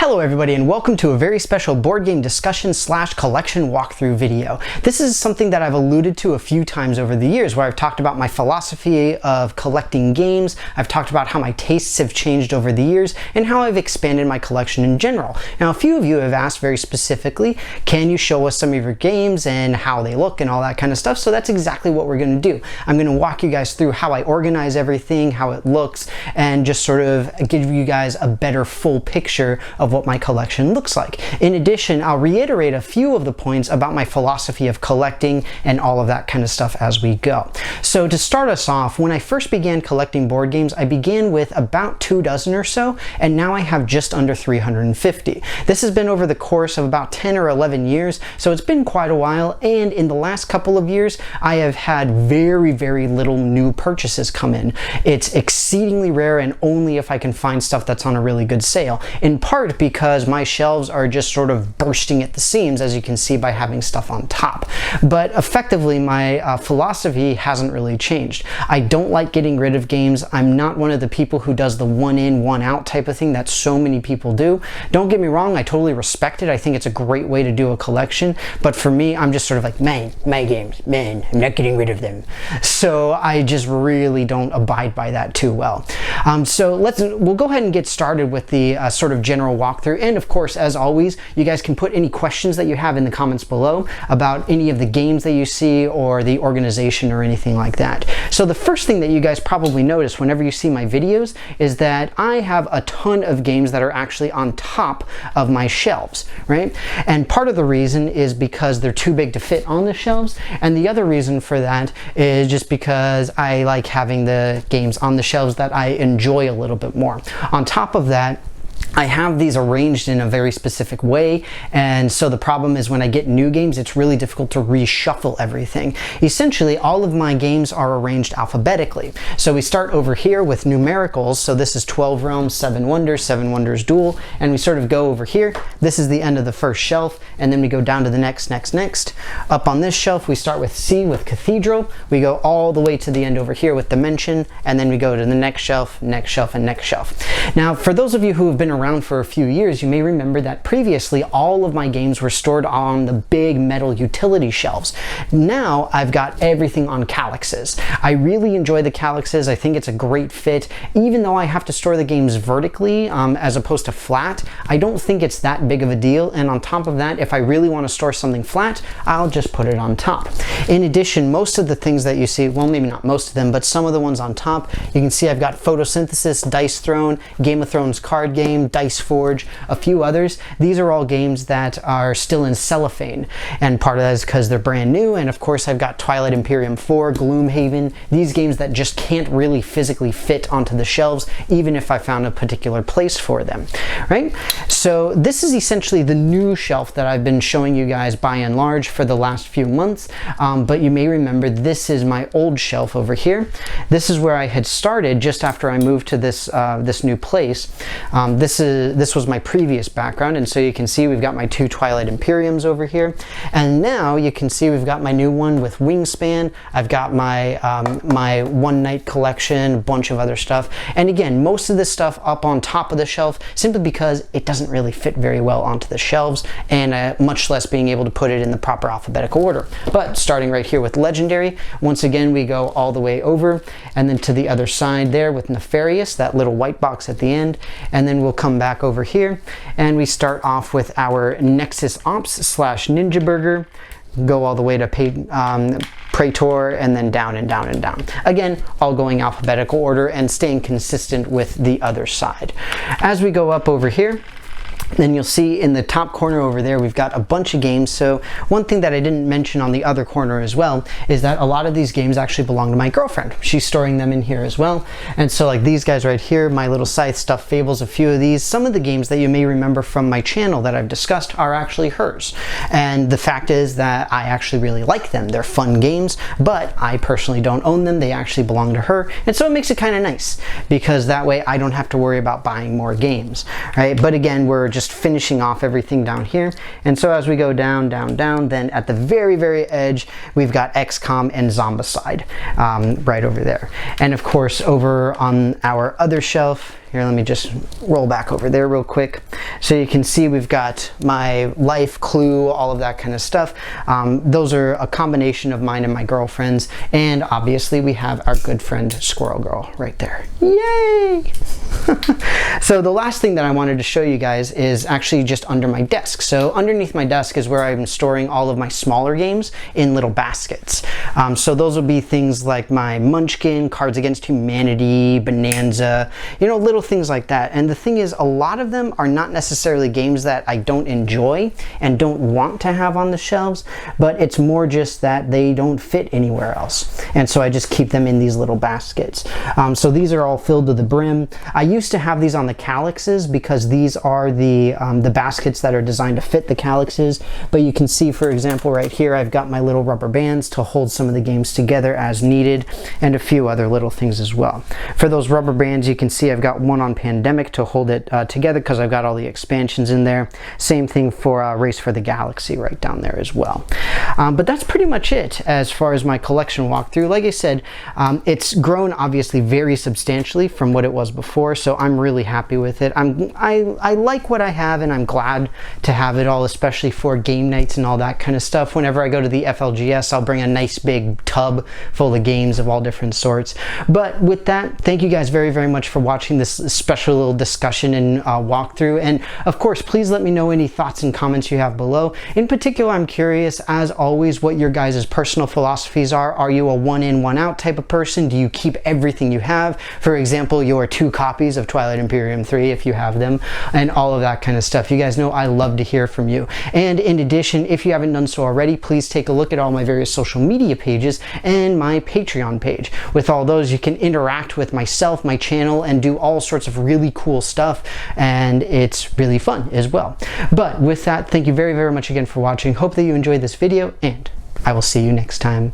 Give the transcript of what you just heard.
Hello everybody and welcome to a very special board game discussion / collection walkthrough video. This is something that I've alluded to a few times over the years where I've talked about my philosophy of collecting games, I've talked about how my tastes have changed over the years, and how I've expanded my collection in general. Now a few of you have asked very specifically, can you show us some of your games and how they look and all that kind of stuff, so that's exactly what we're going to do. I'm going to walk you guys through how I organize everything, how it looks, and just sort of give you guys a better full picture of what my collection looks like. In addition, I'll reiterate a few of the points about my philosophy of collecting and all of that kind of stuff as we go. So to start us off, when I first began collecting board games, I began with about 24 or so, and now I have just under 350. This has been over the course of about 10 or 11 years, so it's been quite a while, and in the last couple of years, I have had very little new purchases come in. It's exceedingly rare and only if I can find stuff that's on a really good sale, in part because my shelves are just sort of bursting at the seams, as you can see by having stuff on top. But effectively, my philosophy hasn't really changed. I don't like getting rid of games. I'm not one of the people who does the one in, one out type of thing that so many people do. Don't get me wrong, I totally respect it. I think it's a great way to do a collection, but for me, I'm just sort of like, man, my games, man, I'm not getting rid of them. So I just really don't abide by that too well. So we'll go ahead and get started with the sort of general walkthrough, and of course, as always, you guys can put any questions that you have in the comments below about any of the games that you see or the organization or anything like that. So the first thing that you guys probably notice whenever you see my videos is that I have a ton of games that are actually on top of my shelves, right? And part of the reason is because they're too big to fit on the shelves, and the other reason for that is just because I like having the games on the shelves that I enjoy a little bit more. On top of that, I have these arranged in a very specific way, and so the problem is when I get new games, it's really difficult to reshuffle everything. Essentially, all of my games are arranged alphabetically. So we start over here with numericals, so this is 12 Realms, 7 Wonders Duel, and we sort of go over here. This is the end of the first shelf, and then we go down to the next. Up on this shelf, we start with C with Cathedral. We go all the way to the end over here with Dimension, and then we go to the next shelf, and next shelf. Now, for those of you who have been around for a few years, you may remember that previously all of my games were stored on the big metal utility shelves. Now I've got everything on calyxes. I really enjoy the calyxes. I think it's a great fit. Even though I have to store the games vertically as opposed to flat, I don't think it's that big of a deal, and on top of that, if I really want to store something flat, I'll just put it on top. In addition, most of the things that you see, well, maybe not most of them, but some of the ones on top, you can see I've got Photosynthesis, Dice Throne, Game of Thrones card game, Dice Forge, a few others. These are all games that are still in cellophane, and part of that is because they're brand new, and of course I've got Twilight Imperium 4, Gloomhaven, these games that just can't really physically fit onto the shelves, even if I found a particular place for them, right? So this is essentially the new shelf that I've been showing you guys by and large for the last few months, but you may remember this is my old shelf over here. This is where I had started just after I moved to this this new place. This was my previous background, and so you can see we've got my 2 Twilight Imperiums over here, and now you can see we've got my new one with Wingspan. I've got my my One Night collection, a bunch of other stuff, and again, most of this stuff up on top of the shelf simply because it doesn't really fit very well onto the shelves, and much less being able to put it in the proper alphabetical order. But starting right here with Legendary, once again we go all the way over, and then to the other side there with Nefarious, that little white box at the end, and then we'll come back over here and we start off with our Nexus Ops / Ninja Burger, go all the way to Praetor, and then down and down and down. Again, all going alphabetical order and staying consistent with the other side. As we go up over here, then you'll see in the top corner over there we've got a bunch of games. So one thing that I didn't mention on the other corner as well is that a lot of these games actually belong to my girlfriend. She's storing them in here as well. And so like these guys right here, My Little Scythe, Stuffed Fables, a few of these, some of the games that you may remember from my channel that I've discussed are actually hers. And the fact is that I actually really like them. They're fun games, but I personally don't own them. They actually belong to her. And so it makes it kind of nice because that way I don't have to worry about buying more games, right? But again, we're just finishing off everything down here, and so as we go down, then at the very edge we've got XCOM and Zombicide right over there. And of course over on our other shelf Here, let me just roll back over there real quick. So you can see we've got my life, Clue, all of that kind of stuff. Those are a combination of mine and my girlfriend's. And obviously we have our good friend Squirrel Girl right there. Yay! So the last thing that I wanted to show you guys is actually just under my desk. So underneath my desk is where I'm storing all of my smaller games in little baskets. So those will be things like my Munchkin, Cards Against Humanity, Bonanza, you know, little things like that. And the thing is, a lot of them are not necessarily games that I don't enjoy and don't want to have on the shelves, but it's more just that they don't fit anywhere else. And so I just keep them in these little baskets. So these are all filled to the brim. I used to have these on the Calyxes because these are the baskets that are designed to fit the Calyxes. But you can see, for example, right here, I've got my little rubber bands to hold some of the games together as needed, and a few other little things as well. For those rubber bands, you can see I've got one on Pandemic to hold it together because I've got all the expansions in there. Same thing for Race for the Galaxy right down there as well. But that's pretty much it as far as my collection walkthrough. Like I said, it's grown obviously very substantially from what it was before, so I'm really happy with it. I like what I have, and I'm glad to have it all, especially for game nights and all that kind of stuff. Whenever I go to the FLGS, I'll bring a nice big tub full of games of all different sorts. But with that, thank you guys very, very much for watching this special little discussion and walkthrough. And of course, please let me know any thoughts and comments you have below. In particular, I'm curious, as always, what your guys' personal philosophies are. Are you a one in, one out type of person? Do you keep everything you have? For example, your 2 copies of Twilight Imperium 3, if you have them, and all of that kind of stuff. You guys know I love to hear from you. And in addition, if you haven't done so already, please take a look at all my various social media pages and my Patreon page. With all those, you can interact with myself, my channel, and do all sorts of really cool stuff, and it's really fun as well. But with that, thank you very, very much again for watching. Hope that you enjoyed this video, and I will see you next time.